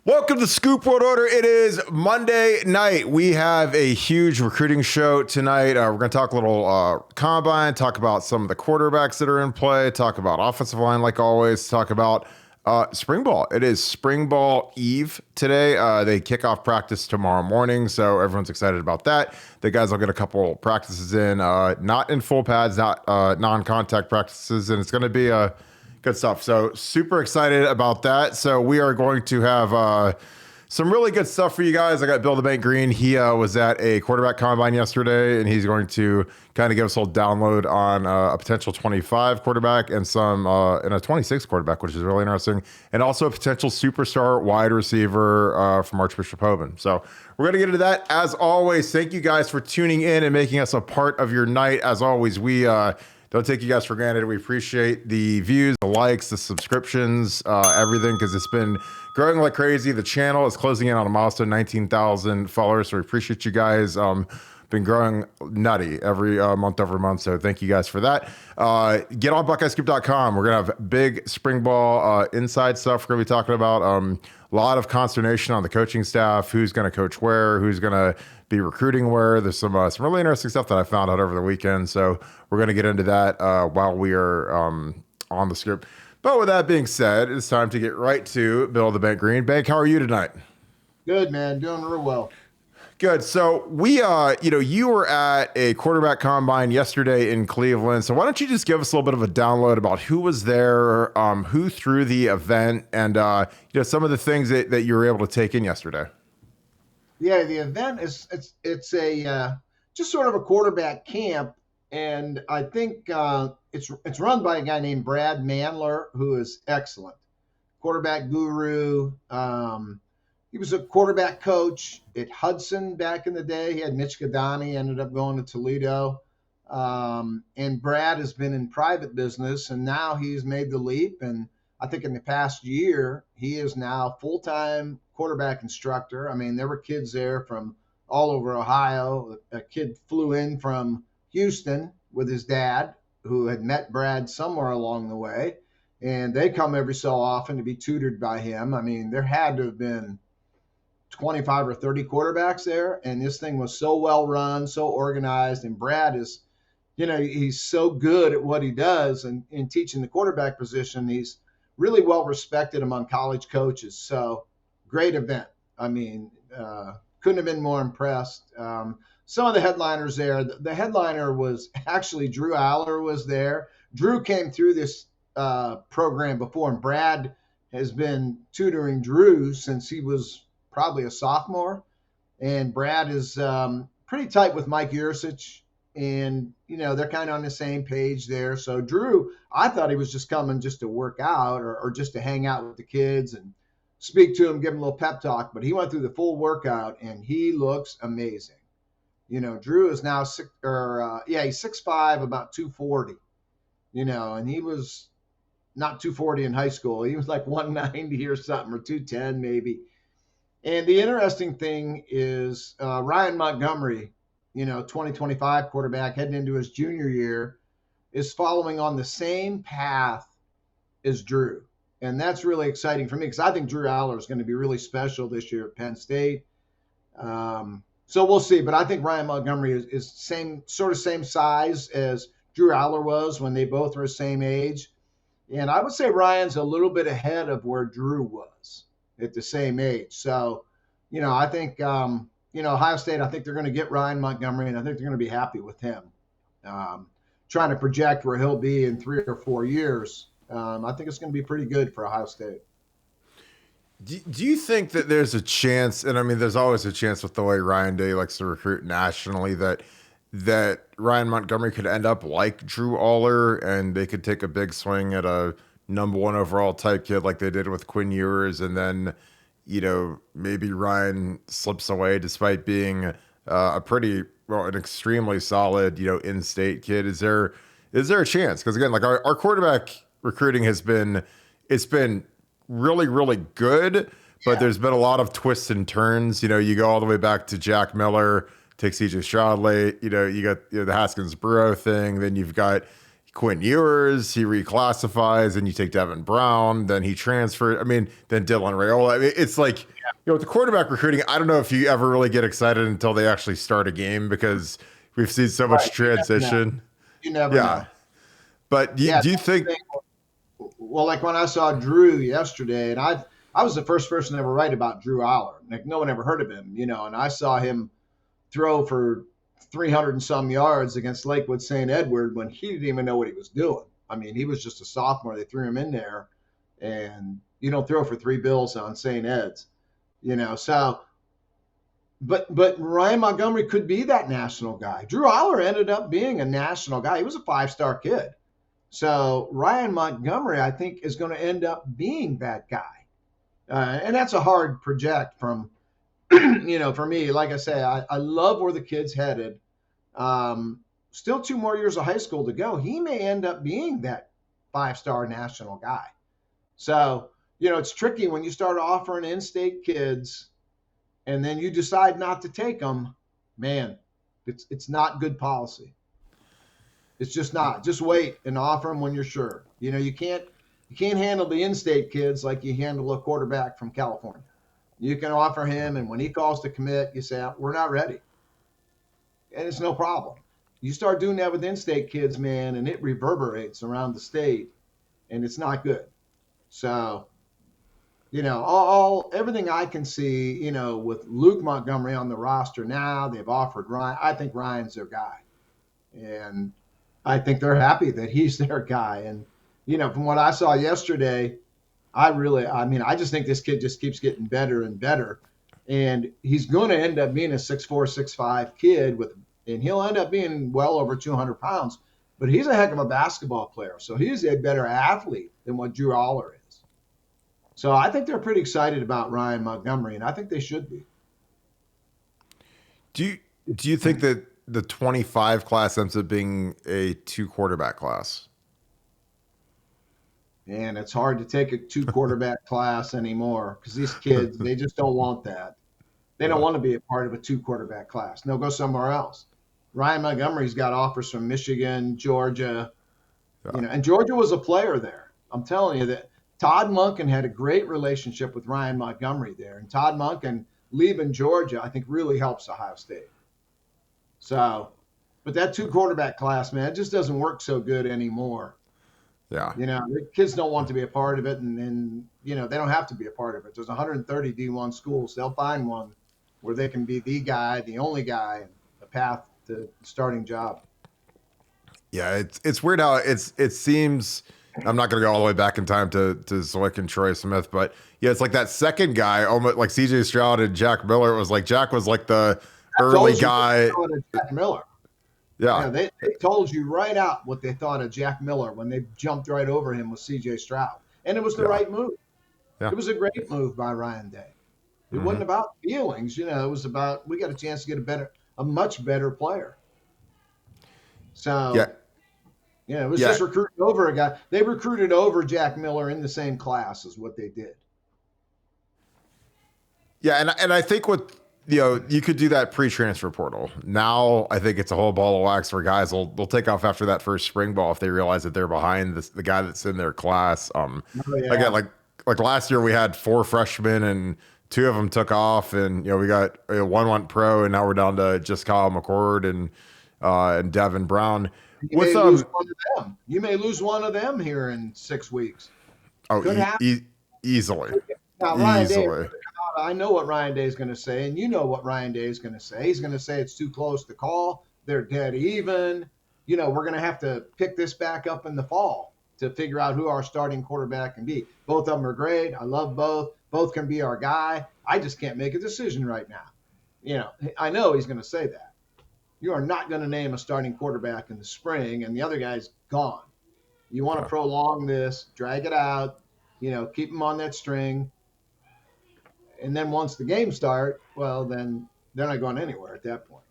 Welcome to Scoop World Order. It is Monday night. We have a huge recruiting show tonight. We're going to talk a little combine, talk about some of the quarterbacks that are in play, talk about offensive line like always, talk about spring ball. It is spring ball eve today. They kick off practice tomorrow morning, so everyone's excited about that. The guys will get a couple practices in, not in full pads, not non-contact practices, and it's going to be good stuff. So super excited about that. So we are going to have some really good stuff for you guys. I got Bill Greene. He was at a quarterback combine yesterday, and he's going to kind of give us a little download on a potential 25 quarterback and and a 26 quarterback, which is really interesting, and also a potential superstar wide receiver from Archbishop Hoban. So we're going to get into that. As always, thank you guys for tuning in and making us a part of your night. As always, we don't take you guys for granted. We appreciate the views, the likes, the subscriptions, everything, because it's been growing like crazy. The channel is closing in on a milestone, 19,000 followers. So we appreciate you guys. Been growing nutty every month over month. So thank you guys for that. Get on BuckeyeScoop.com. We're going to have big spring ball inside stuff we're going to be talking about. A lot of consternation on the coaching staff. Who's going to coach where? Who's going to be recruiting where? There's some really interesting stuff that I found out over the weekend. So we're going to get into that while we are on the script. But with that being said, it's time to get right to Bill the Bank Greene. Bank, how are you tonight? Good, man. Doing real well. Good. So we, you were at a quarterback combine yesterday in Cleveland. So why don't you just give us a little bit of a download about who was there, who threw the event, and some of the things that you were able to take in yesterday. Yeah, the event is it's a just sort of a quarterback camp, and I think it's run by a guy named Brad Mandler, who is excellent, quarterback guru. He was a quarterback coach at Hudson back in the day. He had Mitch Gadani, ended up going to Toledo. And Brad has been in private business, and now he's made the leap. And I think in the past year, he is now full-time quarterback instructor. I mean, there were kids there from all over Ohio. A kid flew in from Houston with his dad, who had met Brad somewhere along the way. And they come every so often to be tutored by him. I mean, there had to have been 25 or 30 quarterbacks there, and this thing was so well run, so organized. And Brad is, he's so good at what he does, and in teaching the quarterback position, he's really well respected among college coaches. So great event. I mean, couldn't have been more impressed. Some of the headliners there, the headliner was actually Drew Aller was there. Drew came through this program before, and Brad has been tutoring Drew since he was probably a sophomore, and Brad is pretty tight with Mike Yursich, and they're kind of on the same page there. So Drew, I thought he was just coming just to work out or just to hang out with the kids and speak to him, give him a little pep talk, but he went through the full workout and he looks amazing. Drew is now he's 6'5", about 240, and he was not 240 in high school. He was like 190 or something, or 210 maybe. And the interesting thing is Ryan Montgomery, 2025 quarterback heading into his junior year, is following on the same path as Drew. And that's really exciting for me because I think Drew Aller is going to be really special this year at Penn State. So we'll see. But I think Ryan Montgomery is same size as Drew Aller was when they both were the same age. And I would say Ryan's a little bit ahead of where Drew was at the same age. So, I think, Ohio State, I think they're going to get Ryan Montgomery, and I think they're going to be happy with him. Trying to project where he'll be in 3 or 4 years. I think it's going to be pretty good for Ohio State. Do you think that there's a chance, and I mean, there's always a chance with the way Ryan Day likes to recruit nationally, that Ryan Montgomery could end up like Drew Aller, and they could take a big swing at a number 1 overall type kid like they did with Quinn Ewers, and then, maybe Ryan slips away despite being an extremely solid, in-state kid. Is there a chance? Because again, like our quarterback recruiting it's been really, really good, but there's been a lot of twists and turns. You go all the way back to Jack Miller, take CJ Stroud late, you got the Haskins Burrow thing, then you've got Quinn Ewers, he reclassifies, and you take Devin Brown, then he transferred. I mean, then Dylan Raiola. I mean, it's like, with the quarterback recruiting, I don't know if you ever really get excited until they actually start a game because we've seen so much transition. You never know. But do you think? Well, like when I saw Drew yesterday, and I was the first person to ever write about Drew Aller. Like no one ever heard of him, and I saw him throw for 300 and some yards against Lakewood St. Edward when he didn't even know what he was doing. I mean, he was just a sophomore. They threw him in there, and you don't throw for 3 bills on St. Ed's, So, but Ryan Montgomery could be that national guy. Drew Aller ended up being a national guy. He was a 5-star kid. So Ryan Montgomery, I think, is going to end up being that guy. And that's a hard project from, for me. Like I say, I love where the kid's headed. Still 2 more years of high school to go. He may end up being that 5-star national guy. So, it's tricky when you start offering in-state kids and then you decide not to take them. Man, it's not good policy. It's just not. Just wait and offer them when you're sure. You can't handle the in-state kids like you handle a quarterback from California. You can offer him, and when he calls to commit, you say, we're not ready. And it's no problem. You start doing that with in-state kids, man, and it reverberates around the state, and it's not good. So, everything I can see, with Luke Montgomery on the roster now, they've offered Ryan. I think Ryan's their guy. And I think they're happy that he's their guy. And, from what I saw yesterday, I just think this kid just keeps getting better and better. And he's going to end up being a 6'4", 6'5" kid and he'll end up being well over 200 pounds. But he's a heck of a basketball player. So he's a better athlete than what Drew Aller is. So I think they're pretty excited about Ryan Montgomery, and I think they should be. Do you think that the 25 class ends up being a 2-quarterback class? And it's hard to take a 2-quarterback class anymore because these kids, they just don't want that. They don't want to be a part of a 2-quarterback class. They'll go somewhere else. Ryan Montgomery's got offers from Michigan, Georgia, and Georgia was a player there. I'm telling you that Todd Monken had a great relationship with Ryan Montgomery there. And Todd Monken leaving Georgia, I think, really helps Ohio State. So, but that 2-quarterback class, man, it just doesn't work so good anymore. Yeah. The kids don't want to be a part of it, and they don't have to be a part of it. There's 130 D1 schools. They'll find one where they can be the guy, the only guy, and a path to starting job. Yeah, it's weird how it seems. I'm not going to go all the way back in time to Zwick and Troy Smith, but yeah, it's like that second guy, almost like C.J. Stroud and Jack Miller. It was like Jack was like the early guy. Jack Miller. Yeah. They told you right out what they thought of Jack Miller when they jumped right over him with C.J. Stroud. And it was the right move. Yeah. It was a great move by Ryan Day. It wasn't about feelings. It was about we got a chance to get a much better player. So, it was just recruiting over a guy. They recruited over Jack Miller in the same class is what they did. Yeah, and I think you could do that pre-transfer portal. Now I think it's a whole ball of wax where guys will take off after that first spring ball if they realize that they're behind the guy that's in their class. Again, like last year we had 4 freshmen and 2 of them took off, and we got 1 went pro, and now we're down to just Kyle McCord and Devin Brown. You may lose one of them. You may lose one of them here in 6 weeks. Oh, easily. Now, Ryan Day, I know what Ryan Day is going to say, and you know what Ryan Day is going to say. He's going to say it's too close to call. They're dead even. We're going to have to pick this back up in the fall to figure out who our starting quarterback can be. Both of them are great. I love both. Both can be our guy. I just can't make a decision right now. I know he's going to say that. You are not going to name a starting quarterback in the spring, and the other guy's gone. You want to prolong this, drag it out, keep him on that string. And then once the games start, well, then they're not going anywhere at that point.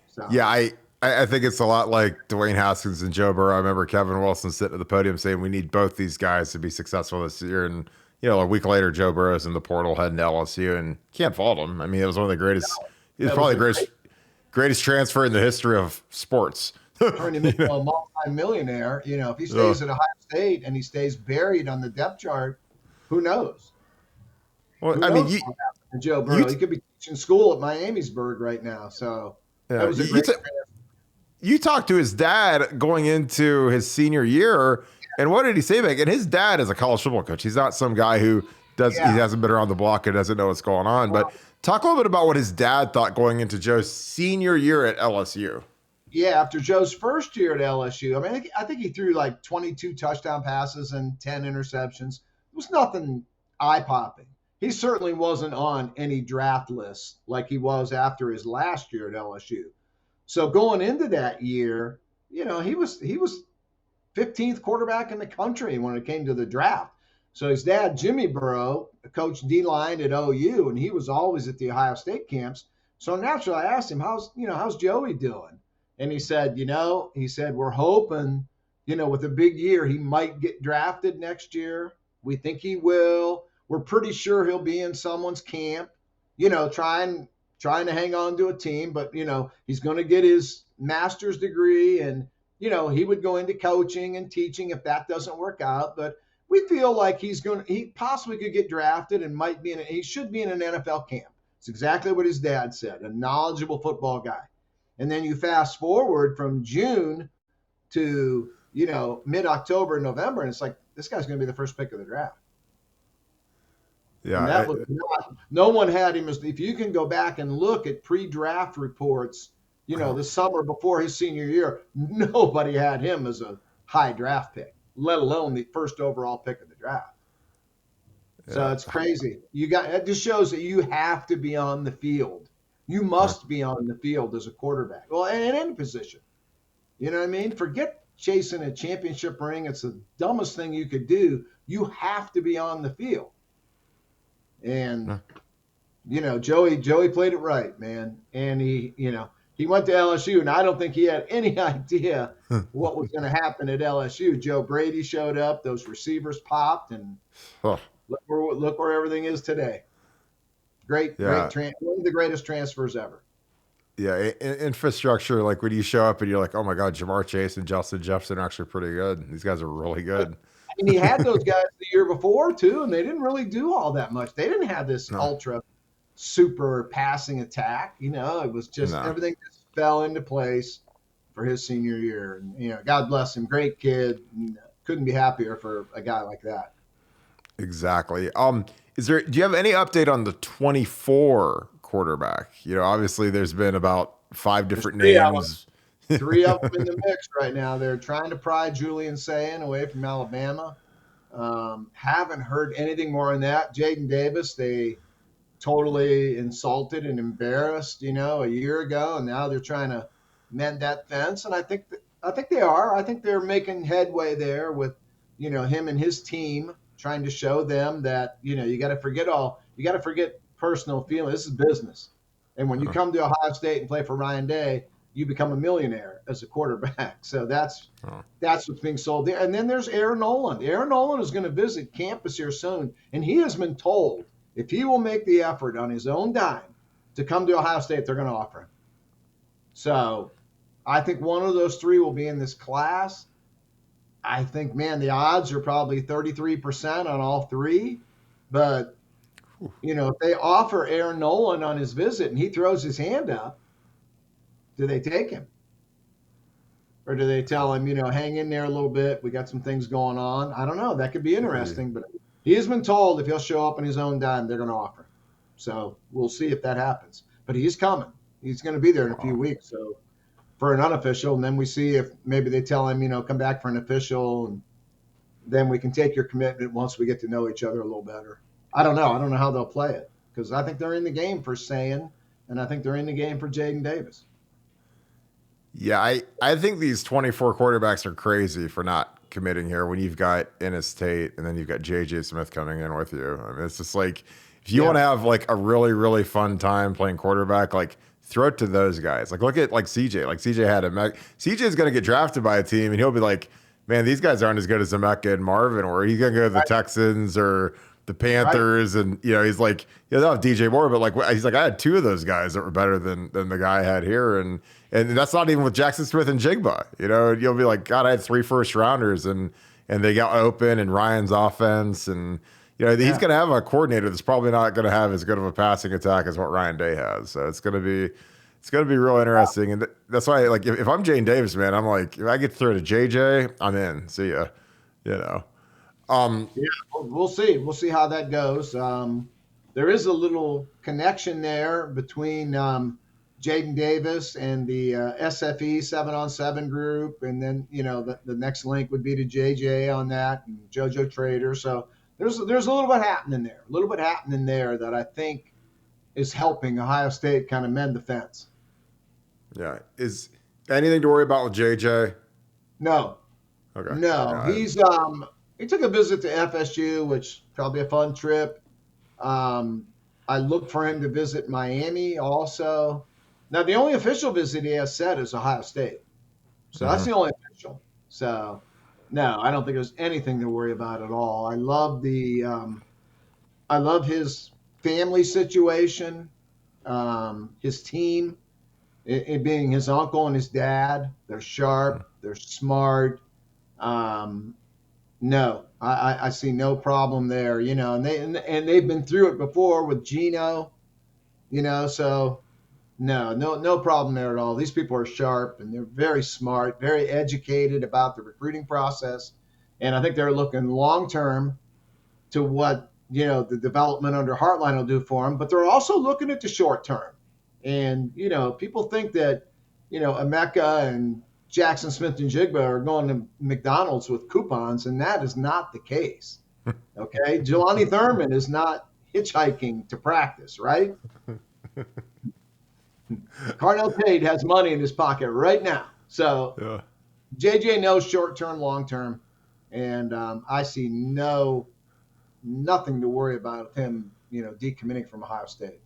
So. Yeah, I think it's a lot like Dwayne Haskins and Joe Burrow. I remember Kevin Wilson sitting at the podium saying we need both these guys to be successful this year. And, a week later, Joe Burrow's in the portal heading to LSU, and can't fault him. I mean, it was one of the greatest. It was probably the greatest transfer in the history of sports. turn him into a multi-millionaire. If he Yeah. stays at Ohio State and he stays buried on the depth chart, who knows? Well, Who I mean, knows what happened to Joe you, Burrow? He could be teaching school at Miamisburg right now. So that yeah, was a great transfer. you talked to his dad going into his senior year, and what did he say back? And his dad is a college football coach. He's not some guy who he hasn't been around the block and doesn't know what's going on. But talk a little bit about what his dad thought going into Joe's senior year at LSU. Yeah, after Joe's first year at LSU, I mean, I think he threw like 22 touchdown passes and 10 interceptions. It was nothing eye-popping. He certainly wasn't on any draft lists like he was after his last year at LSU. So going into that year, he was 15th quarterback in the country when it came to the draft. So his dad, Jimmy Burrow, coached D-line at OU, and he was always at the Ohio State camps. So naturally, I asked him, how's Joey doing? And he said, we're hoping, with a big year, he might get drafted next year. We think he will. We're pretty sure he'll be in someone's camp, trying to hang on to a team. But, he's going to get his master's degree, and, he would go into coaching and teaching if that doesn't work out. But we feel like he possibly could get drafted and he should be in an NFL camp. It's exactly what his dad said, a knowledgeable football guy. And then you fast forward from June to, mid-October, November, and it's like, this guy's going to be the first pick of the draft. Yeah. And that was no one had him if you can go back and look at pre-draft reports, the summer before his senior year, nobody had him as a high draft pick, let alone the first overall pick of the draft. Yeah. So it's crazy. It just shows that you have to be on the field. You must be on the field as a quarterback. Well, in any position. You know what I mean? Forget chasing a championship ring. It's the dumbest thing you could do. You have to be on the field. And, Joey played it right, man. And he went to LSU, and I don't think he had any idea what was going to happen at LSU. Joe Brady showed up, those receivers popped, and look where everything is today. Great, one of the greatest transfers ever. Yeah, infrastructure, like when you show up and you're like, oh my God, Jamar Chase and Justin Jefferson are actually pretty good. These guys are really good. And he had those guys the year before, too, and they didn't really do all that much. They didn't have this ultra super passing attack. It was just everything just fell into place for his senior year. And, God bless him. Great kid. Couldn't be happier for a guy like that. Exactly. Do you have any update on the 24 quarterback? Obviously there's been about 5 different names. 3 of them in the mix right now. They're trying to pry Julian Sayin away from Alabama. Haven't heard anything more on that. Jaden Davis, they totally insulted and embarrassed, a year ago, and now they're trying to mend that fence. And I think they are. I think they're making headway there with, him and his team, trying to show them that, you got to forget personal feelings. This is business. And when you come to Ohio State and play for Ryan Day, you become a millionaire as a quarterback. So that's what's being sold there. And then there's Aaron Noland. Aaron Noland is going to visit campus here soon, and he has been told if he will make the effort on his own dime to come to Ohio State, they're going to offer him. So I think one of those 3 will be in this class. I think, man, the odds are probably 33% on all 3. But, if they offer Aaron Noland on his visit and he throws his hand up, do they take him? Or do they tell him, hang in there a little bit. We got some things going on. I don't know. That could be interesting. But he has been told if he'll show up on his own dime, they're going to offer him. So we'll see if that happens. But he's coming. He's going to be there in a few weeks. So for an unofficial, and then we see if maybe they tell him, come back for an official, and then we can take your commitment once we get to know each other a little better. I don't know. I don't know how they'll play it because I think they're in the game for Sayin, and I think they're in the game for Jaden Davis. Yeah, I think these 24 quarterbacks are crazy for not committing here when you've got Ennis Tate and then you've got J.J. Smith coming in with you. I mean, it's just like if you want to have like a really, really fun time playing quarterback, like throw it to those guys. Like look at like CJ. Like CJ had CJ is going to get drafted by a team and he'll be like, man, these guys aren't as good as Emeka and Marvin. Or he's going to go to the Texans or the Panthers, and he's like, they don't have DJ Moore, but like he's like, I had two of those guys that were better than the guy I had here, and that's not even with Jackson Smith and Jigba. You'll be like, God, I had 3 first rounders, and they got open, and Ryan's offense, and he's going to have a coordinator that's probably not going to have as good of a passing attack as what Ryan Day has. So it's going to be real interesting, and that's why, like, if I'm Jane Davis, man, I'm like, if I get through to JJ, I'm in. See ya. Yeah, we'll see. We'll see how that goes. There is a little connection there between Jaden Davis and the SFE 7-on-7 group, and then the next link would be to JJ on that, and JoJo Trader. So there's a little bit happening there, that I think is helping Ohio State kind of mend the fence. Yeah, is anything to worry about with JJ? No. Okay. No, he's he took a visit to FSU, which probably a fun trip. I look for him to visit Miami also. Now, the only official visit he has said is Ohio State. So that's the only official. So, no, I don't think there's anything to worry about at all. I love I love his family situation, his team, it being his uncle and his dad. They're sharp. They're smart. No, I see no problem there, and they've been through it before with Gino, so no problem there at all. These people are sharp, and they're very smart, very educated about the recruiting process. And I think they're looking long-term to what, the development under Hartline will do for them, but they're also looking at the short term. And, people think that, Emeka and Jackson Smith and Jigba are going to McDonald's with coupons, and that is not the case. Okay. Jelani Thurman is not hitchhiking to practice, right? Carnell Tate has money in his pocket right now. So JJ knows short-term, long-term, and I see nothing to worry about him, decommitting from Ohio State.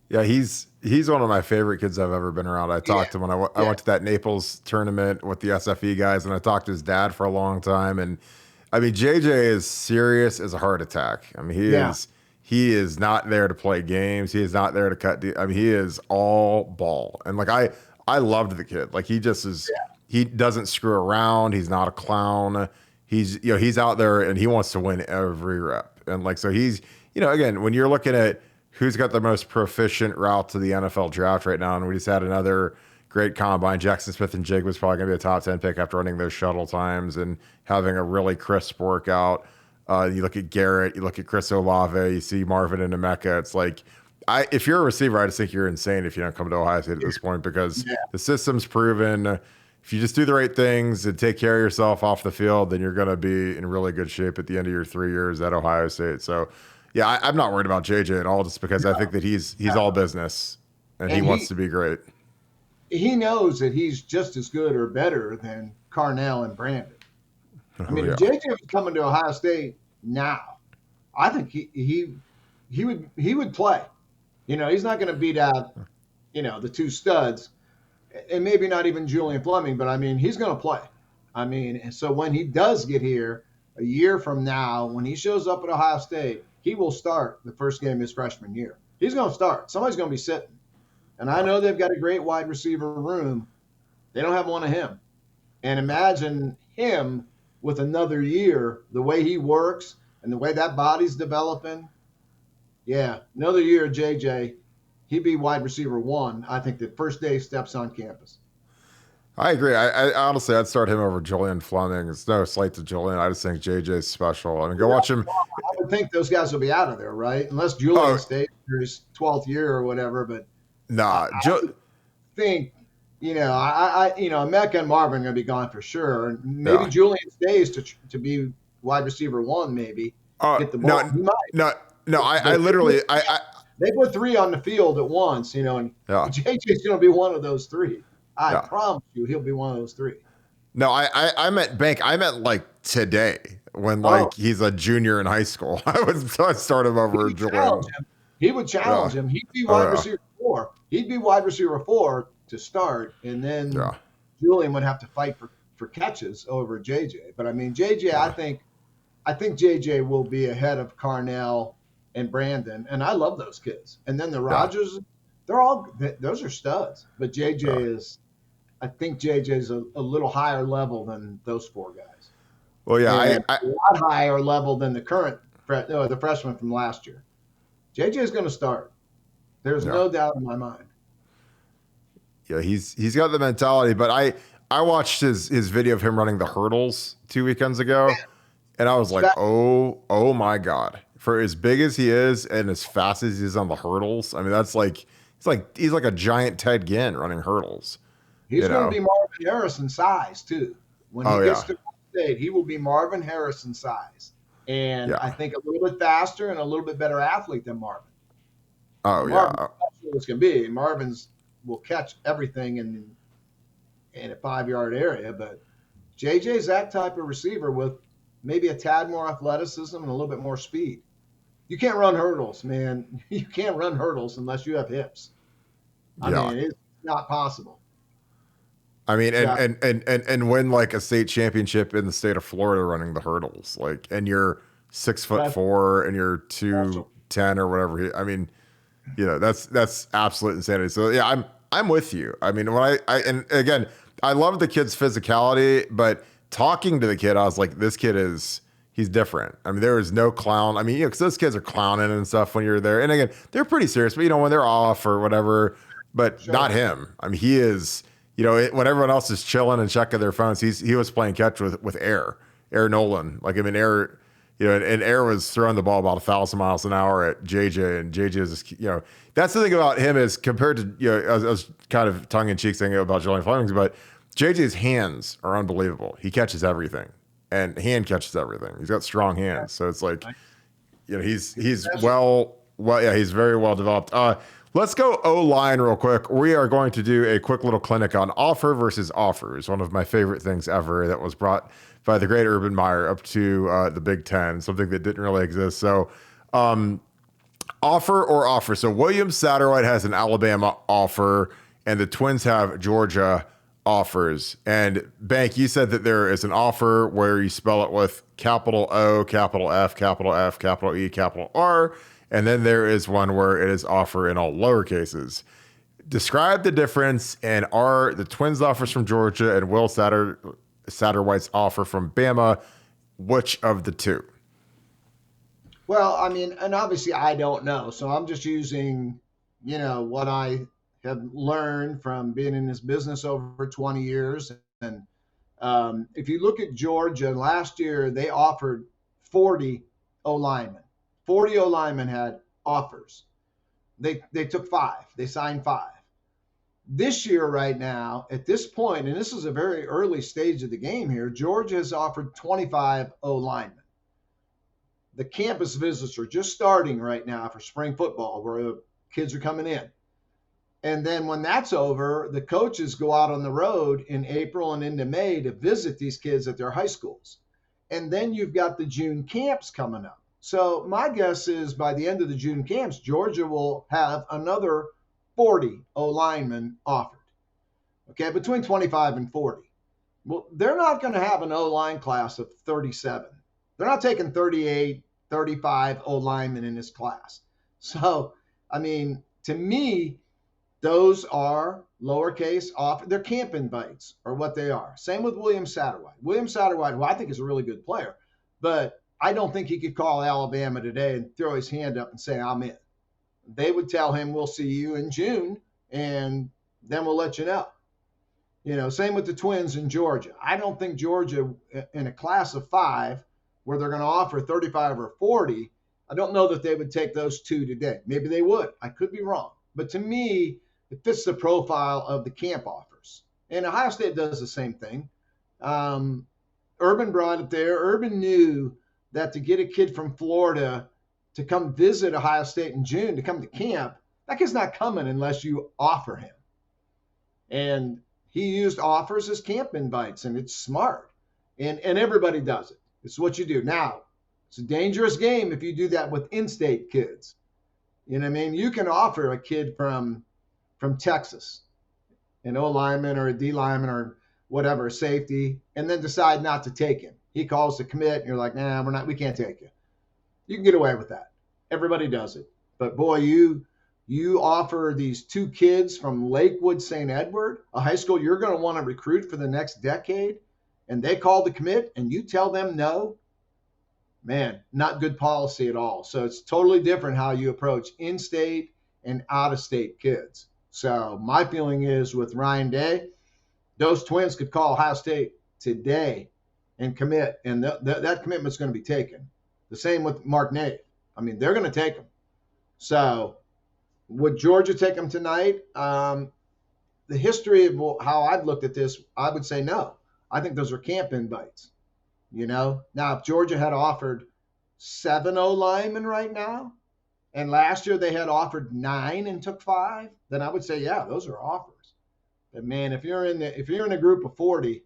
Yeah, he's one of my favorite kids I've ever been around. I talked to him when I went to that Naples tournament with the SFE guys, and I talked to his dad for a long time. And I mean, JJ is serious as a heart attack. I mean, he is not there to play games. He is not there to cut. I mean, he is all ball. And like I loved the kid. Like he just is. He doesn't screw around. He's not a clown. He's he's out there and he wants to win every rep. And like so he's again, when you're looking at who's got the most proficient route to the NFL draft right now, and we just had another great combine. Jackson Smith and Jig was probably going to be a top 10 pick after running those shuttle times and having a really crisp workout. You look at Garrett, you look at Chris Olave, you see Marvin and Emeka. It's like, if you're a receiver, I just think you're insane if you don't come to Ohio State at this point, because the system's proven. If you just do the right things and take care of yourself off the field, then you're going to be in really good shape at the end of your 3 years at Ohio State. So, yeah, I'm not worried about JJ at all, just because I think that he's all business and he wants to be great. He knows that he's just as good or better than Carnell and Brandon. I mean, if JJ was coming to Ohio State now, I think he would play. He's not going to beat out, the two studs, and maybe not even Julian Fleming, but I mean, he's going to play. I mean, so when he does get here a year from now, when he shows up at Ohio State, he will start the first game of his freshman year. He's going to start. Somebody's going to be sitting. And I know they've got a great wide receiver room. They don't have one of him. And imagine him with another year, the way he works and the way that body's developing. Yeah, another year of JJ, he'd be wide receiver 1, I think, the first day he steps on campus. I agree. I honestly, I'd start him over Julian Fleming. It's no slight to Julian. I just think JJ's special. I mean, go watch him. I would think those guys will be out of there, right? Unless Julian stays for his 12th year or whatever. But nah, I think Emeka and Marvin are going to be gone for sure. And maybe Julian stays to be wide receiver 1, maybe get the ball. No. I literally they put 3 on the field at once, and JJ's going to be one of those 3. I promise you, he'll be one of those 3. No, I meant Bank. I meant like today when he's a junior in high school. I'd start him over Julian. He would challenge him. He'd be wide receiver 4. He'd be wide receiver 4 to start, and then Julian would have to fight for catches over JJ. But I mean, JJ, I think JJ will be ahead of Carnell and Brandon, and I love those kids. And then the Yeah. Rogers, those are studs. But Yeah. I think JJ's a little higher level than those four guys, Well, yeah, and a lot higher level than the freshman from last year. JJ is going to start. There's yeah, no doubt in my mind. yeah. He's got the mentality, but I watched his video of him running the hurdles 2 weekends ago, and I was like, oh my god! For as big as he is and as fast as he is on the hurdles, I mean, that's like he's like a giant Ted Ginn running hurdles. He's going to be Marvin Harrison size too. When he gets to state, he will be Marvin Harrison size, and I think a little bit faster and a little bit better athlete than Marvin. Oh Marvin, it's going to be. Marvin's will catch everything in a 5-yard area, but JJ's that type of receiver with maybe a tad more athleticism and a little bit more speed. You can't run hurdles, man. You can't run hurdles unless you have hips. I mean, it's not possible. I mean, and win like a state championship in the state of Florida running the hurdles, like, and you're 6'4" and you're 210 or whatever. I mean, that's absolute insanity. So yeah, I'm with you. I mean, when and again, I love the kid's physicality, but talking to the kid, I was like, this kid he's different. I mean, there is no clown. I mean, because those kids are clowning and stuff when you're there. And again, they're pretty serious, but when they're off or whatever, but not him. I mean, he is, when everyone else is chilling and checking their phones, he was playing catch with Air Nolan. Like, I mean, Air, and Air was throwing the ball about 1,000 miles an hour at JJ, and JJ is just, that's the thing about him is compared to, I was kind of tongue in cheek saying about Julian Flemings, but JJ's hands are unbelievable. He catches everything, and hand catches everything. He's got strong hands, so it's like, he's he's very well developed. Let's go O-line real quick. We are going to do a quick little clinic on offer versus offers, one of my favorite things ever that was brought by the great Urban Meyer up to the Big Ten, something that didn't really exist. So offer or offer. So William Satterwhite has an Alabama offer, and the Twins have Georgia offers. And Bank, you said that there is an offer where you spell it with capital O, capital F, capital E, capital R. And then there is one where it is offer in all lowercases. Describe the difference, and are the Twins' offers from Georgia and Will Satterwhite's offer from Bama, which of the two? Well, I mean, and obviously I don't know. So I'm just using, what I have learned from being in this business over 20 years. And if you look at Georgia, last year they offered 40 O-linemen. 40 O-linemen had offers. They took 5. They signed 5. This year, right now, at this point, and this is a very early stage of the game here, Georgia has offered 25 O-linemen. The campus visits are just starting right now for spring football, where the kids are coming in. And then when that's over, the coaches go out on the road in April and into May to visit these kids at their high schools. And then you've got the June camps coming up. So my guess is by the end of the June camps, Georgia will have another 40 O-linemen offered. Okay, between 25 and 40. Well, they're not going to have an O-line class of 37. They're not taking 38, 35 O-linemen in this class. So, I mean, to me, those are lowercase offer. They're camp invites or what they are. Same with William Satterwhite. William Satterwhite, who I think is a really good player, but I don't think he could call Alabama today and throw his hand up and say, I'm in. They would tell him, we'll see you in June, and then we'll let you know. Same with the Twins in Georgia. I don't think Georgia, in a class of 5, where they're going to offer 35 or 40, I don't know that they would take those 2 today. Maybe they would. I could be wrong. But to me, it fits the profile of the camp offers. And Ohio State does the same thing. Urban brought it there. Urban knew that to get a kid from Florida to come visit Ohio State in June, to come to camp, that kid's not coming unless you offer him. And he used offers as camp invites, and it's smart. And everybody does it. It's what you do. Now, it's a dangerous game if you do that with in-state kids. You know what I mean? You can offer a kid from Texas, an O lineman or a D lineman or whatever, safety, and then decide not to take him. He calls to commit, and you're like, nah, we can't take you. You can get away with that. Everybody does it. But boy, you offer these two kids from Lakewood St. Edward, a high school you're going to want to recruit for the next decade, and they call to commit, and you tell them no, man, not good policy at all. So it's totally different how you approach in-state and out-of-state kids. So my feeling is with Ryan Day, those twins could call Ohio State today and commit, and that commitment's going to be taken. The same with Mark Nave. I mean, they're going to take them. So would Georgia take them tonight? The history of how I've looked at this, I would say no. I think those are camp invites. Now, if Georgia had offered 7 O-linemen right now, and last year they had offered 9 and took 5, then I would say, yeah, those are offers. But man, if you're in a group of 40,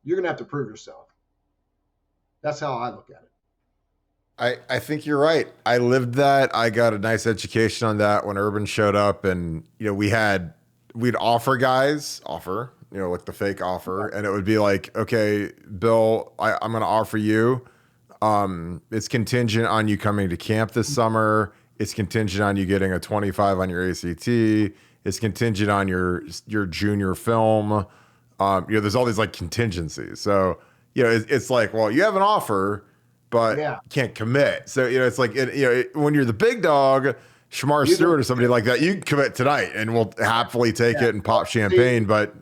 you're gonna have to prove yourself. That's how I look at it. I think you're right. I lived that. I got a nice education on that when Urban showed up, and we'd offer guys, like the fake offer, and it would be like, okay, Bill, I'm going to offer you. It's contingent on you coming to camp this summer. It's contingent on you getting a 25 on your ACT. It's contingent on your junior film. There's all these like contingencies. So, it's like, well, you have an offer, but you can't commit. So, it's like, when you're the big dog, Shamar Stewart or somebody like that, you can commit tonight and we'll happily take it and pop champagne. But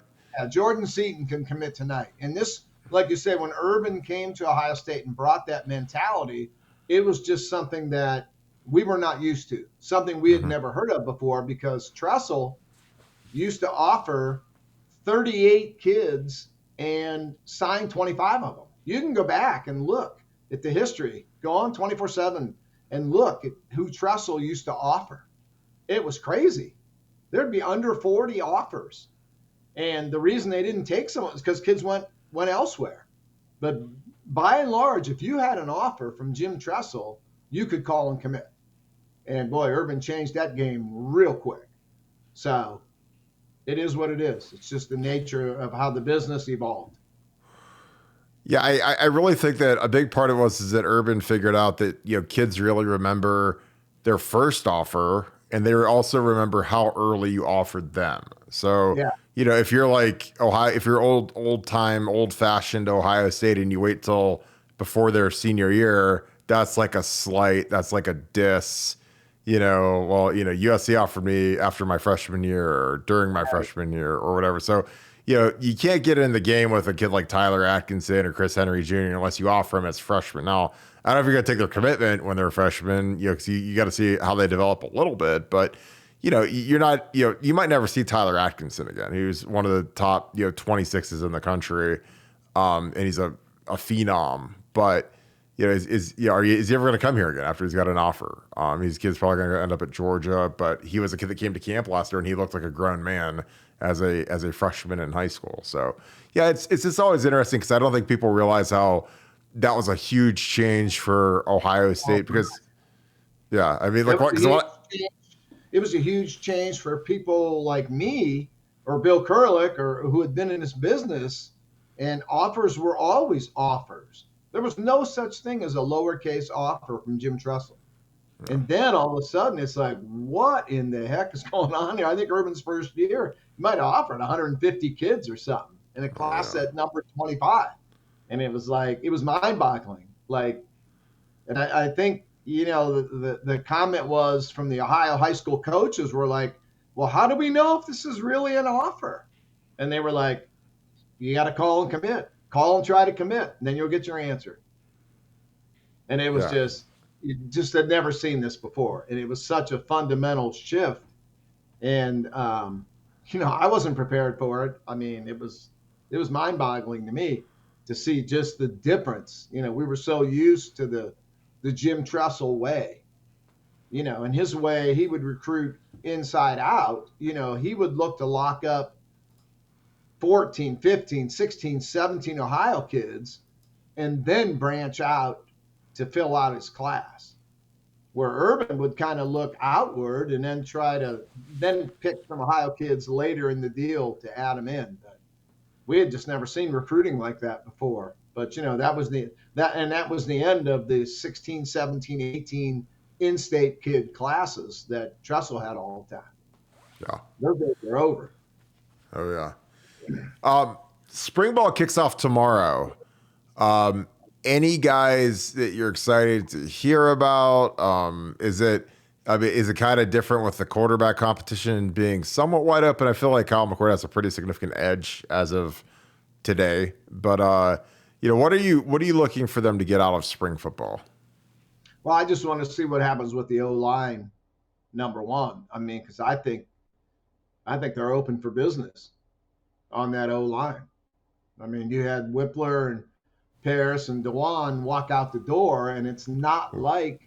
Jordan Seaton can commit tonight. And this, like you said, when Urban came to Ohio State and brought that mentality, it was just something that we were not used to, something we had never heard of before, because Tressel used to offer 38 kids and sign 25 of them. You can go back and look at the history, go on 24/7 and look at who Tressel used to offer. It was crazy. There'd be under 40 offers. And the reason they didn't take someone is because kids went elsewhere. But by and large, if you had an offer from Jim Tressel, you could call and commit. And boy, Urban changed that game real quick. So it is what it is. It's just the nature of how the business evolved. Yeah, I really think that a big part of it is that Urban figured out that, kids really remember their first offer, and they also remember how early you offered them. So, if you're like Ohio, if you're old fashioned Ohio State and you wait till before their senior year, that's like a slight, that's like a diss. USC offered me after my freshman year or during my freshman year or whatever. So, you can't get in the game with a kid like Tyler Atkinson or Chris Henry Jr. unless you offer them as freshmen. Now, I don't know if you're going to take their commitment when they're freshmen, because you got to see how they develop a little bit. But, you're not, you might never see Tyler Atkinson again. He was one of the top, 26s in the country, and he's a phenom. But, is he ever going to come here again after he's got an offer? His kid's probably going to end up at Georgia, but he was a kid that came to camp last year, and he looked like a grown man as a freshman in high school. So yeah, it's just always interesting, because I don't think people realize how that was a huge change for Ohio State, because it was a huge change for people like me or Bill Kurlick or who had been in this business, and offers were always offers. There was no such thing as a lowercase offer from Jim Tressel. Yeah. And then all of a sudden it's like, what in the heck is going on here? I think Urban's first year, he might have offered 150 kids or something in a class at number 25. And it was like, it was mind-boggling. Like, and I think, the comment was from the Ohio high school coaches were like, well, how do we know if this is really an offer? And they were like, you got to call and commit. Call and try to commit, and then you'll get your answer. And it was you just had never seen this before. And it was such a fundamental shift. And, I wasn't prepared for it. I mean, it was mind-boggling to me to see just the difference. We were so used to the Jim Tressel way. In his way, he would recruit inside out. He would look to lock up 14, 15, 16, 17 Ohio kids and then branch out to fill out his class. Where Urban would kind of look outward and then try to pick some Ohio kids later in the deal to add them in. But we had just never seen recruiting like that before. But that was the end of the 16, 17, 18 in-state kid classes that Tressel had all the time. Yeah. Those days are over. Oh yeah. Spring ball kicks off tomorrow. Any guys that you're excited to hear about? Is it kind of different with the quarterback competition being somewhat wide open? I feel like Kyle McCord has a pretty significant edge as of today. But what are you looking for them to get out of spring football? Well, I just want to see what happens with the O-line, number one. I mean, because I think they're open for business on that O-line. I mean, you had Whippler and Paris and Dewan walk out the door, and it's not like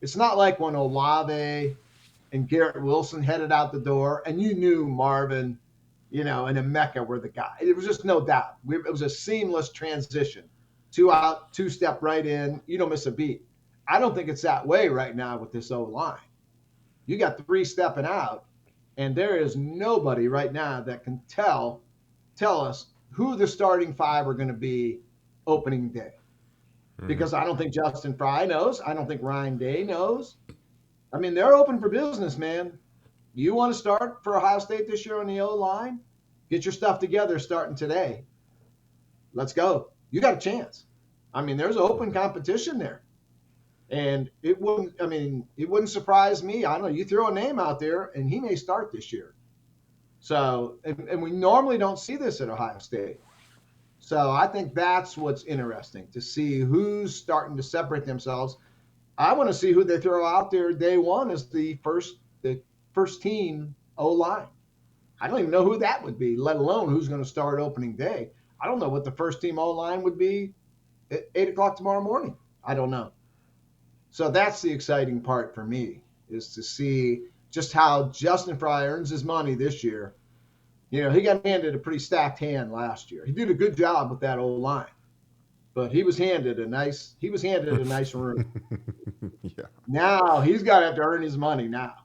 when Olave and Garrett Wilson headed out the door, and you knew Marvin, and Emeka were the guy. It was just no doubt. It was a seamless transition. 2 out, 2 step right in. You don't miss a beat. I don't think it's that way right now with this O-line. You got 3 stepping out, and there is nobody right now that can tell us who the starting 5 are going to be opening day. Because I don't think Justin Fry knows. I don't think Ryan Day knows. I mean, they're open for business, man. You want to start for Ohio State this year on the O-line? Get your stuff together starting today. Let's go. You got a chance. I mean, there's open competition there. And it wouldn't surprise me. I don't know. You throw a name out there, and he may start this year. So, and we normally don't see this at Ohio State. So I think that's what's interesting, to see who's starting to separate themselves. I want to see who they throw out there day one as the first team O-line. I don't even know who that would be, let alone who's going to start opening day. I don't know what the first team O-line would be at 8 o'clock tomorrow morning. I don't know. So that's the exciting part for me, is to see just how Justin Fry earns his money this year. He got handed a pretty stacked hand last year. He did a good job with that old line, but he was handed a nice room. Yeah. Now he's got to have to earn his money now.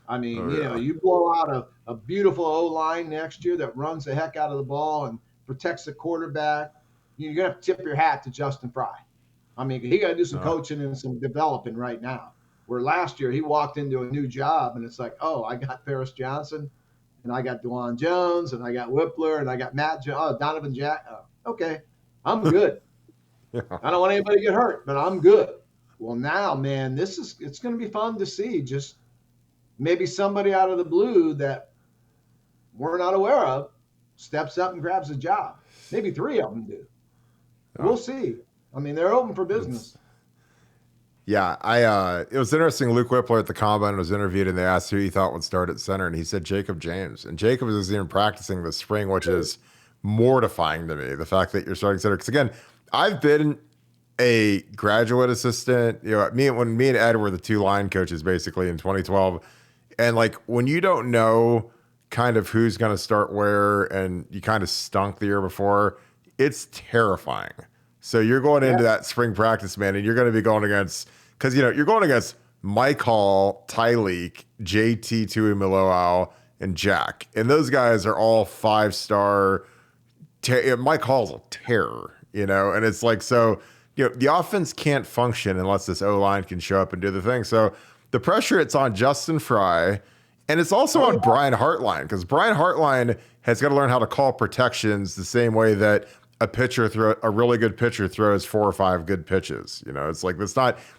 I mean, you blow out a beautiful O-line next year that runs the heck out of the ball and protects the quarterback. You're going to have to tip your hat to Justin Fry. I mean, he got to do some coaching and some developing right now. Where last year he walked into a new job and it's like, oh, I got Paris Johnson, and I got DeJuan Jones, and I got Whippler, and I got Donovan Jack. Oh, okay, I'm good. Yeah. I don't want anybody to get hurt, but I'm good. Well, now, man, it's going to be fun to see. Just maybe somebody out of the blue that we're not aware of steps up and grabs a job. Maybe 3 of them do. We'll see. I mean, they're open for business. Yeah, it was interesting. Luke Whippler at the Combine was interviewed, and they asked who he thought would start at center, and he said Jacob James. And Jacob is even practicing this spring, which is mortifying to me, the fact that you're starting center. Because again, I've been a graduate assistant. When me and Ed were the 2 line coaches basically in 2012, and like when you don't know kind of who's going to start where, and you kind of stunk the year before, it's terrifying. So you're going into that spring practice, man, and you're going to be going against, because you're going against Mike Hall, Tyleek, JT Tuimoloau, and Jack, and those guys are all 5-star. Mike Hall's a terror, and it's like, so the offense can't function unless this O-line can show up and do the thing. So the pressure, it's on Justin Fry, and it's also on Brian Hartline, because Brian Hartline has got to learn how to call protections the same way that a really good pitcher throws 4 or 5 good pitches. It's like,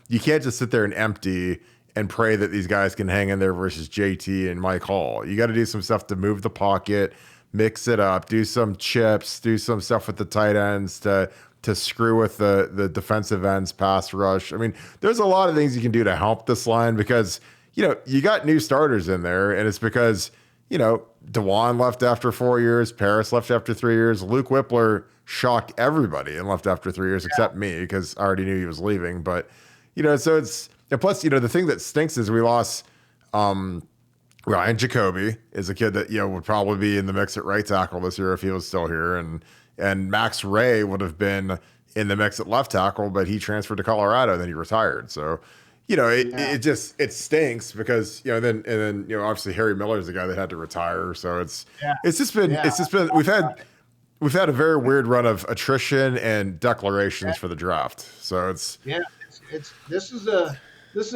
you can't just sit there and empty and pray that these guys can hang in there versus JT and Mike Hall. You got to do some stuff to move the pocket, mix it up, do some chips, do some stuff with the tight ends to screw with the defensive ends, pass rush. I mean, there's a lot of things you can do to help this line, because, you got new starters in there, and it's because, DeJuan left after 4 years, Paris left after 3 years, Luke Whippler shocked everybody and left after 3 years, except me, because I already knew he was leaving. But, so it's, and plus, the thing that stinks is we lost Ryan Jacoby, is a kid that, would probably be in the mix at right tackle this year if he was still here. And Max Ray would have been in the mix at left tackle, but he transferred to Colorado, and then he retired. So, it stinks, because, then obviously Harry Miller is the guy that had to retire. So it's just been we've had we've had a very weird run of attrition and declarations for the draft. So it's Yeah, it's this is a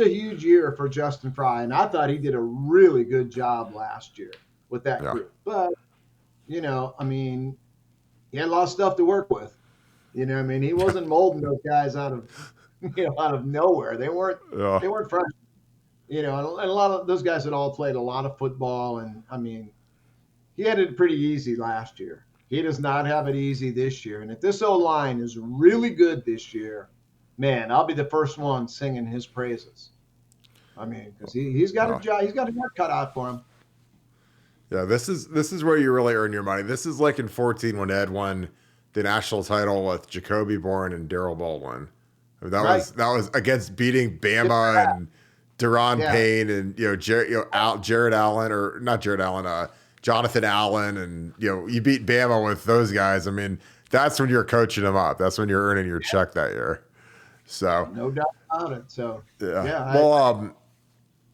huge year for Justin Fry, and I thought he did a really good job last year with that yeah, group. But I mean, he had a lot of stuff to work with. I mean, he wasn't molding those guys out of out of nowhere. They weren't yeah. they weren't fresh. And a lot of those guys had all played a lot of football, and I mean, he had it pretty easy last year. He does not have it easy this year. And if this O line is really good this year, man, I'll be the first one singing his praises. I mean, because he's got a Well, job, he's got a work cut out for him. yeah, this is where you really earn your money. This is like in 14 when Ed won the national title with Jacoby Bourne and Daryl Baldwin. I mean, Right. that was against beating Good for Bama that. and Deron Yeah. Payne and Jared Allen, or not Jared Allen, Jonathan Allen, and you beat Bama with those guys. I mean, that's when you're coaching them up. That's when you're earning your check that year. So No doubt about it. So, yeah. yeah. Well,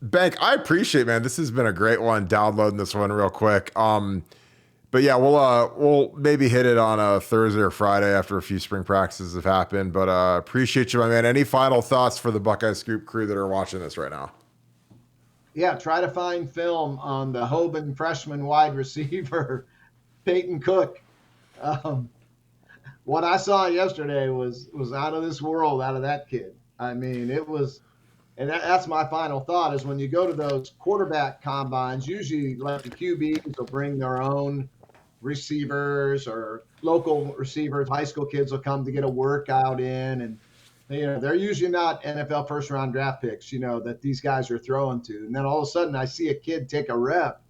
Bank, I appreciate, man. This has been a great one. Downloading this one real quick. But yeah, we'll maybe hit it on a Thursday or Friday after a few spring practices have happened. But appreciate you, my man. Any final thoughts for the Buckeye Scoop crew that are watching this right now? Yeah, try to find film on the Hoban freshman wide receiver, Peyton Cook. Um, what I saw yesterday was out of this world out of that kid. I mean, it was, and that's my final thought is when you go to those quarterback combines, usually like the QBs will bring their own receivers or local receivers. High school kids will come to get a workout in, and they're usually not NFL first round draft picks, that these guys are throwing to. And then all of a sudden I see a kid take a rep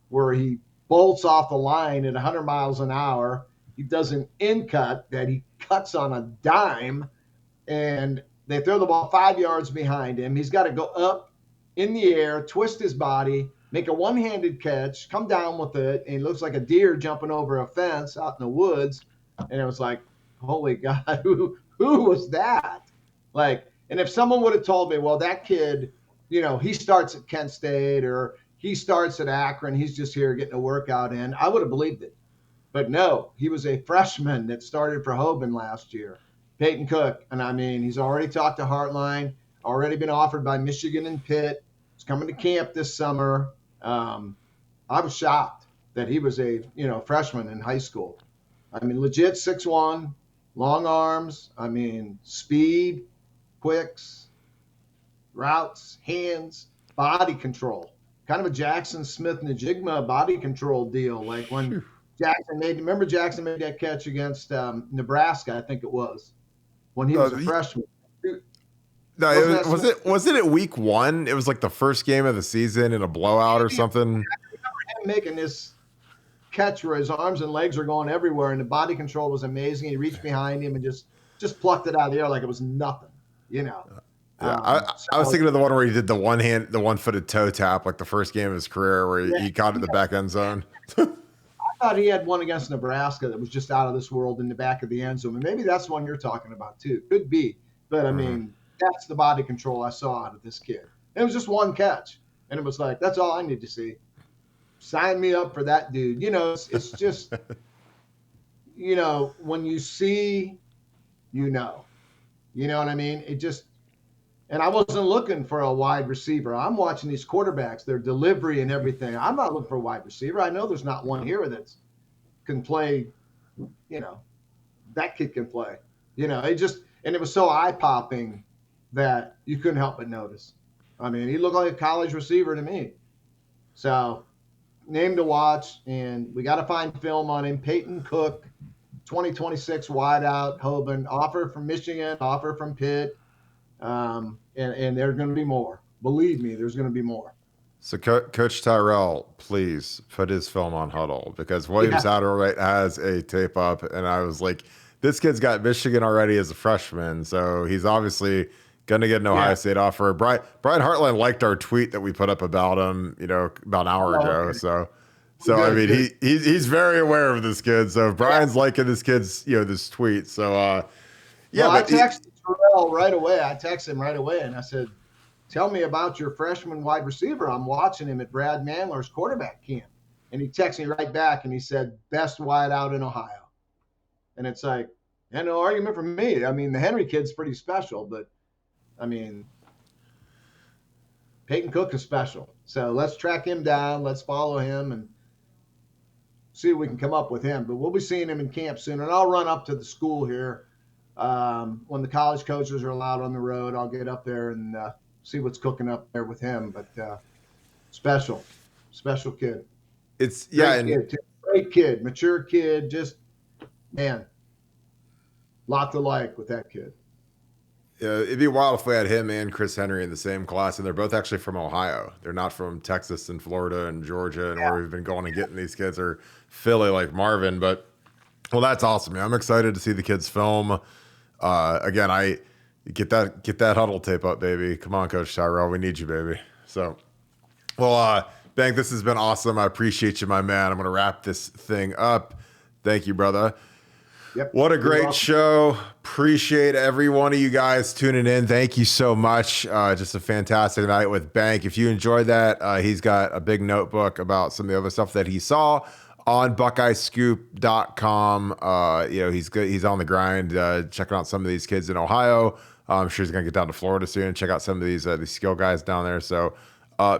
where he bolts off the line at 100 miles an hour. He does an in cut that he cuts on a dime, and they throw the ball 5 yards behind him. He's got to go up in the air, twist his body, make a one-handed catch, come down with it, and he looks like a deer jumping over a fence out in the woods. And it was like, holy God, who was that? Like, and if someone would have told me, well, that kid, he starts at Kent State or he starts at Akron, he's just here getting a workout in, I would have believed it. But no, he was a freshman that started for Hoban last year, Peyton Cook. And I mean, he's already talked to Heartline, already been offered by Michigan and Pitt. He's coming to camp this summer. I was shocked that he was a freshman in high school. I mean, legit 6'1", long arms. I mean, speed, quicks, routes, hands, body control. Kind of a Jackson Smith Najigma body control deal. Like when Jackson made that catch against Nebraska, I think it was, when he was a freshman. No, wasn't it week one? It was like the first game of the season in a blowout or something. I remember him making this catch where his arms and legs are going everywhere, and the body control was amazing. He reached behind him and just plucked it out of the air like it was nothing. Yeah, I was thinking of the one where he did the one-footed toe tap, like the first game of his career, where he caught it in the back end zone. I thought he had one against Nebraska that was just out of this world in the back of the end zone, and maybe that's the one you're talking about too. Could be, but I mean, that's the body control I saw out of this kid. It was just one catch, and it was like, that's all I need to see. Sign me up for that dude. It's just, when you see, you know what I mean? It just, and I wasn't looking for a wide receiver. I'm watching these quarterbacks, their delivery and everything. I'm not looking for a wide receiver. I know there's not one here that can play, that kid can play. It just, and it was so eye-popping that you couldn't help but notice. I mean, he looked like a college receiver to me. So, name to watch, and we got to find film on him. Peyton Cook, 2026 wideout, Hoban, offer from Michigan, offer from Pitt. And there's going to be more. Believe me, there's going to be more. So, Coach Tyrell, please put his film on Huddle, because Williams Satterwhite has a tape up, and I was like, this kid's got Michigan already as a freshman, so he's obviously going to get an Ohio State offer. Brian Hartline liked our tweet that we put up about him, about an hour ago. Okay. So good, I mean, he's very aware of this kid. So if Brian's liking this kid's, this tweet. So, I texted Terrell right away. I texted him right away, and I said, tell me about your freshman wide receiver. I'm watching him at Brad Mandler's quarterback camp. And he texted me right back, and he said, best wide out in Ohio. And it's like, and no argument from me. I mean, the Henry kid's pretty special, but I mean, Peyton Cook is special. So let's track him down. Let's follow him and see what we can come up with him. But we'll be seeing him in camp soon. And I'll run up to the school here when the college coaches are allowed on the road. I'll get up there and see what's cooking up there with him. But special kid. It's Great kid, mature kid. Just man, lot to like with that kid. Yeah, it'd be wild if we had him and Chris Henry in the same class, and they're both actually from Ohio. They're not from Texas and Florida and Georgia, and where we've been going and getting these kids, or Philly like Marvin. But well, that's awesome, man. I'm excited to see the kids film. Again, I get that huddle tape up, baby. Come on, Coach Tyrell, we need you, baby. So, well, Bank, this has been awesome. I appreciate you, my man. I'm gonna wrap this thing up. Thank you, brother. Yep. What a great show. Appreciate every one of you guys tuning in. Thank you so much. Just a fantastic night with Bank. If you enjoyed that, he's got a big notebook about some of the other stuff that he saw on BuckeyeScoop.com. He's good. He's on the grind, checking out some of these kids in Ohio. I'm sure he's going to get down to Florida soon and check out some of these skill guys down there. So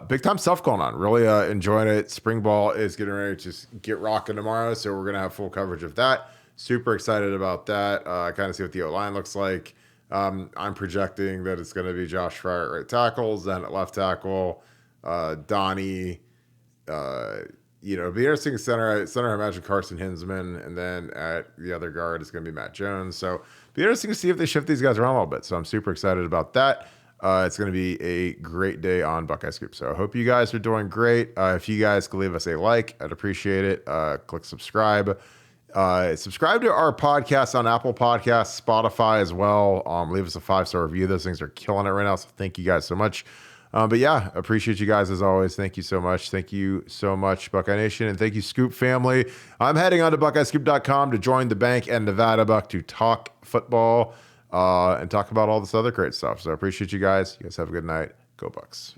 big time stuff going on. Really enjoying it. Spring ball is getting ready to just get rocking tomorrow. So we're going to have full coverage of that. Super excited about that. Kind of see what the O-line looks like. I'm projecting that it's going to be Josh Fryer at right tackles, then at left tackle, Donnie. It'll be interesting center. I imagine Carson Hinsman, and then at the other guard is going to be Matt Jones. So be interesting to see if they shift these guys around a little bit. So I'm super excited about that. It's going to be a great day on Buckeye Scoop. So I hope you guys are doing great. If you guys could leave us a like, I'd appreciate it. Click subscribe. Subscribe to our podcast on Apple Podcasts, Spotify as well. Leave us a 5-star review. Those things are killing it right now. So thank you guys so much. But yeah, appreciate you guys as always. Thank you so much. Thank you so much, Buckeye Nation. And thank you, Scoop family. I'm heading on to BuckeyeScoop.com to join the Bank and Nevadabuck to talk football and talk about all this other great stuff. So I appreciate you guys. You guys have a good night. Go Bucks.